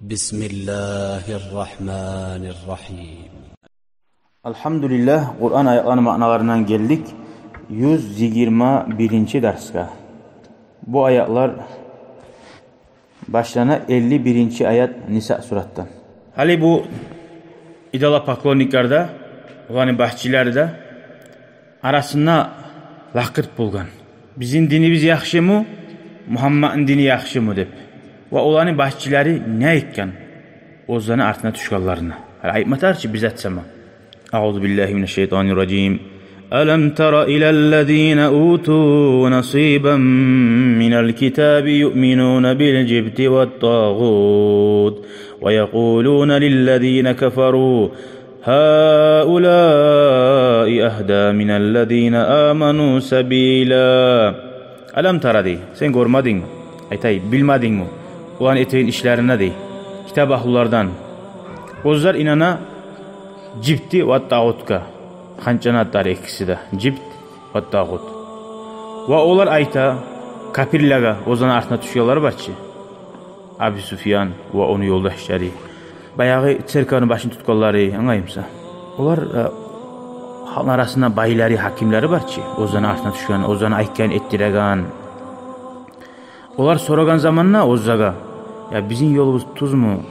Bismillahirrahmanirrahim. Alhamdulillah, Qur'an ayetlerinin ma'nalarından geldik. 121. dersga. Bu ayetler başlana 51. ayet Nisa surattan. Hali bu idala pakloniklarda, ulanın bahçilerde arasında laqırt bulgan. Bizim dinimiz yaxşı mı? Muhammed'in dini yaxşı mı deb. Ve olanın bahçileri ne etken? Ozlarını artına tuşkallarına. Ayıpmatar ki biz etseme. Euzubillahimineşşeytanirracim. Alam tara ilellezine utu nasiben minel kitabi yu'minuna bil cibti ve tağut. Ve yekuluna lillezine keferu. Haulâi ahda minellezine amanu sabîlâ. Alam tara dey. Sen görmedin mi? Aytay, bilmedin mi? Ulan eteğin işlerine dey. Kitap ahullardan. Ozlar inana cibti ve tağutka. Hançanatlar ikisi de. Cibt ve tağut. Ve olar ayta kapirlaga ozana artına tuşuyorlar barçı. Abi Sufyan ve onu yoldaşları. Bayağı çerkanın başını tutkalları anlayımsa. Olar halk arasında bayıları, hakimleri barçı. Ozana artına tuşuyan, ozana aytken ettiregan. Olar soragan zamanla ozaga. Ya bizim yolumuz tuz mu?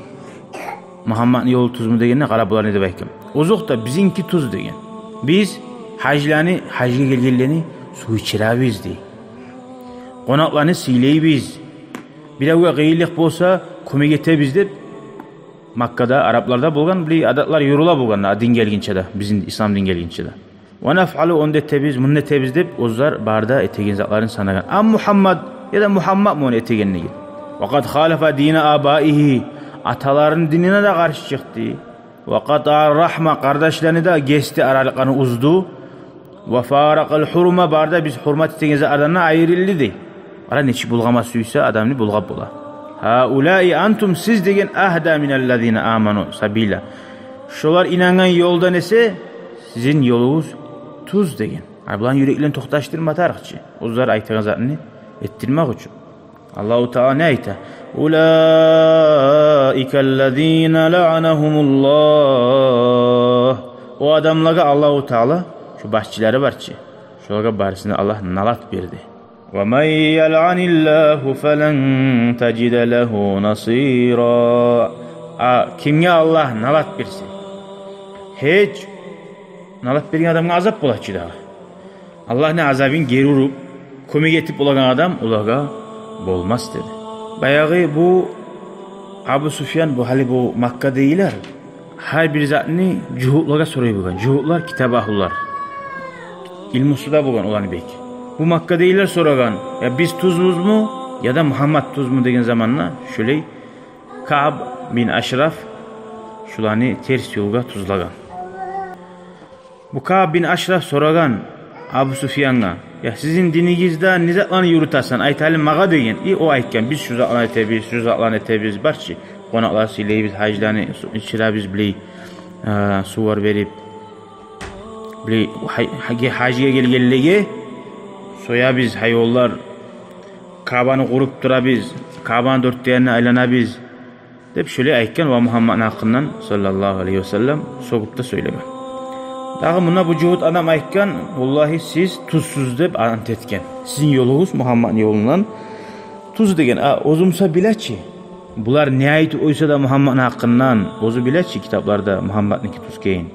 Muhammed'in yolu tuz mu degenine qarabular ne debeykim. Ozuq da bizimki tuz degen. Biz hacılarını, hacıga gelgenlerini su içirabiz dey. Qonaqlarını siyleyibiz. Biravga qiyinlik bolsa kömek etebiz deb Makkada, Araplarda bolgan bir adatlar yorula bolgan din gelginçe de, bizim İslam din gelginçe de. Ve naf'alu onu etebiz, bunu etebiz deb ozlar barda etegen zatların sanagan. Am Muhammed ya da Muhammed mi onu etegenine gel. Vakat halafa dine abaihi, ataların dinine de karşı çıktı. Vakat rahma, kardeşlerini de geçti, aralıklarını uzdu. Ve farakal hurma, barda biz hurmat ettiğiniz adamına ayrıldı dey. Ara neçi bulgamasıysa adamını bulgab bola. Haulâi antum, siz degen ahda minellezine amanu sabila. Şolar inangan yolda nese, sizin yolunuz tuz degen. Bulan yüreklerini toxtaştırma tarıqçı. Ozlar aytığın zatını ettirmek için. Allahu Teala ne ayta? Ulaikellezine la'anahumullah. O adamlara Allahu Teala şu bahçileri barçı. Şolara barısını Allah nalat berdi. Ve men yel'anillahu felen tecide lehu nasira. Kimge Allah nalat bersin? Hiç nalat bergen adamga azap bolakçı da. Allah ne azabın geri urup kömek etip olagan adam ulaga bolmaz dedi. Bayağı bu Abu Sufyan bu hali bu Makka değiller. Her bir zatını cuhutlara soruyor bugan. Cuhutlar kitap ahullar. İlmi suda bugan olanı bek. Bu Makka değiller soragan. Ya biz tuzmuz mu ya da Muhammed tuz mu degen zamanla şöyle Ka'b bin Aşraf şulanı ters yolga tuzlagan. Bu Ka'b bin Aşraf soragan Abu Sufyan'a, ya sizin dininizde ne zatlarını yürütasan aytalim mağa degen. O aytken biz şu zatlarını etebiz, şu zatlarını etebiz barçı. Qonaqlar sileybiz, hacılarını içirabiz biley, suvar verip biley hacıga gelgenlege soya biz hayollar Ka'banı kurup durabiz, Ka'banın dört diğerine aylanabiz dep şöyle aytken ve Muhammed'in hakkından sallallahu aleyhi ve sellem sokup da söyleme. Dağı buna bu cuhut adam aytken, vallahi siz tuzsuz deb ant etken. Sizin yolunuz Muhammed'in yolundan tuz degen. Ozumsa bileçi. Bular ne ayet oysa da Muhammed'in hakkından ozu bileçi kitaplarda Muhammed'inki tuz keyin.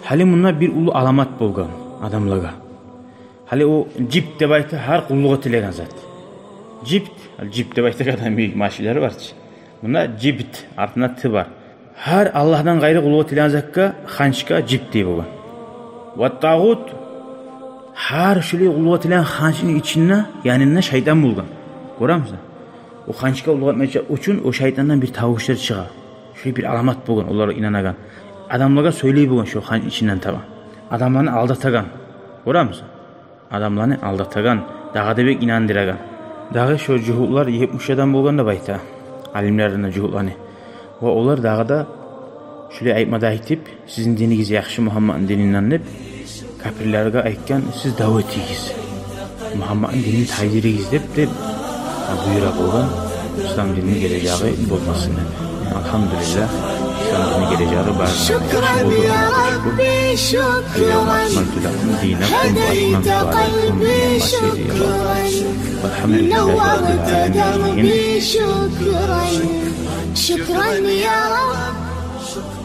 Hali bunlar bir ulu alamat bolgan adamlarga. Hali o cipt deb ayta har kulluğa tilegen zat. Cipt deb ayta kadar büyük maşileri var. Buna cipt artına tı var. Her Allah'dan gayrı kuluğa tilen zakka hançka cipt deyip olan. Ve tağut her şöyle kuluğa tilen hançının içine yanına şeytan bulgan. Görür müsün? O hançka kuluğa etmeye uçun o şeytandan bir tavuşlar çığa. Şöyle bir alamat bulgan onlara inanagan. Adamlara söyleyip bulgan şu hançın içinden taban. Adamlarını aldatagan. Görür müsün? Adamlarını aldatagan. Dağa debek inandıragan. Dağı şu cuhutlar 70'den bulgan da bayta. Alimlerden cuhutlarını. Ve onlar dağda şöyle aytmada aytip sizin dininiz yaxşı Muhammed'in dininden deb kapirlerge aytken siz davet etiysiz. Muhammed'in dinini taydiriyiz deb buyurak olan İslam dininin geleceği bozmasın. Elhamdülillah İslam dininin geleceği شكرا يا ربي شكرا هديت قلبي شكرا نورت دربي شكرا شكرا يا رب